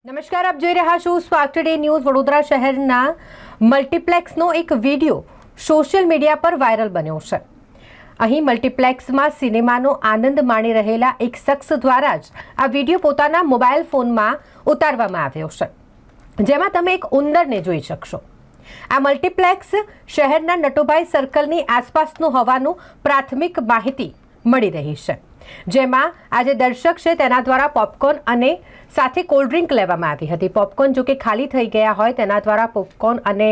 નમસ્કાર, આપ જોઈ રહ્યા છો સ્પાર્ક ટુડે ન્યૂઝ. વડોદરા શહેરના મલ્ટીપ્લેક્સનો એક વિડીયો સોશિયલ મીડિયા પર વાયરલ બન્યો છે. અહીં મલ્ટીપ્લેક્સમાં સિનેમાનો આનંદ માણી રહેલા એક શખ્સ દ્વારા જ આ વિડીયો પોતાના મોબાઈલ ફોનમાં ઉતારવામાં આવ્યો છે, જેમાં તમે એક ઉંદરને જોઈ શકશો. આ મલ્ટીપ્લેક્સ શહેરના નટુભાઈ સર્કલની આસપાસનું હોવાનું પ્રાથમિક માહિતી મળી રહી છે, જેમાં આજે દર્શક છે તેના દ્વારા પોપકોર્ન અને સાથે કોલ્ડ ડ્રિંક લેવામાં આવી હતી. પોપકોર્ન જો કે ખાલી થઈ ગયા હોય તેના દ્વારા પોપકોર્ન અને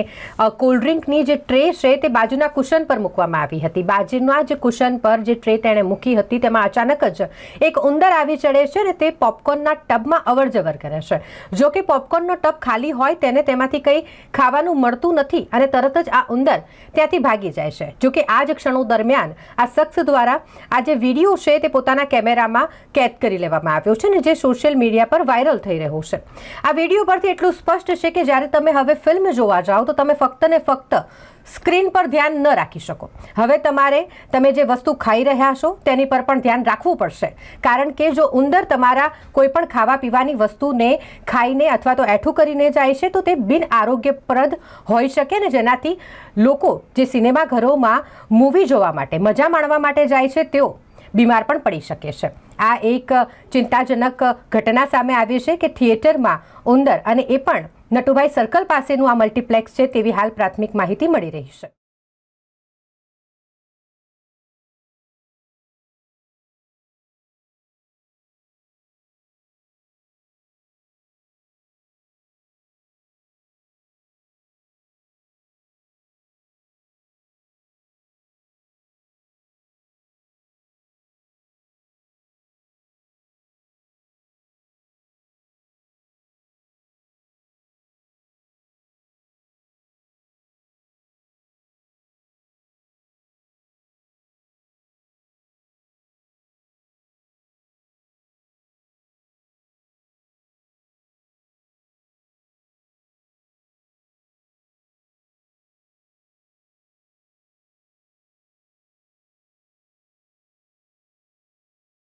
કોલ્ડ ડ્રિંકની જે ટ્રે છે તે બાજુના કુશન પર મૂકવામાં આવી હતી. બાજુના જ કુશન પર જે ટ્રે તેણે મૂકી હતી તેમાં અચાનક જ એક ઉંદર આવી ચડે છે અને તે પોપકોર્નના ટબમાં અવરજવર કરે છે. જો કે પોપકોર્નનો ટબ ખાલી હોય તેને તેમાંથી કંઈ ખાવાનું મળતું નથી અને તરત જ આ ઉંદર ત્યાંથી ભાગી જાય છે. જો કે આ જ ક્ષણો દરમિયાન આ શખ્સ દ્વારા આ જે વિડીયો છે તે પોતાના કેમેરામાં કેદ કરી લેવામાં આવ્યો છે અને જે સોશિયલ મીડિયા પર વાયરલ થઈ રહ્યું છે. આ વિડીયો પરથી એટલું સ્પષ્ટ છે કે જ્યારે તમે હવે ફિલ્મ જોવા જાઓ તો તમે ફક્ત ને ફક્ત સ્ક્રીન પર ધ્યાન ન રાખી શકો. હવે તમે જે વસ્તુ ખાઈ રહ્યા છો તેની પર પણ ધ્યાન રાખવું પડશે, કારણ કે જો ઉંદર તમારા કોઈ પણ ખાવા પીવાની વસ્તુને ખાઈને અથવા તો એઠું કરીને જાય છે તો તે બિન આરોગ્યપ્રદ હોઈ શકે ને, જેનાથી લોકો જે સિનેમાઘરોમાં મૂવી જોવા માટે મજા માણવા માટે જાય છે તેઓ બીમાર પણ પડી શકે છે. આ એક ચિંતાજનક ઘટના સામે આવી છે કે થિયેટરમાં ઉંદર, અને એ પણ નટુભાઈ સર્કલ પાસેનું આ મલ્ટીપ્લેક્સ છે તેવી હાલ પ્રાથમિક માહિતી મળી રહી છે.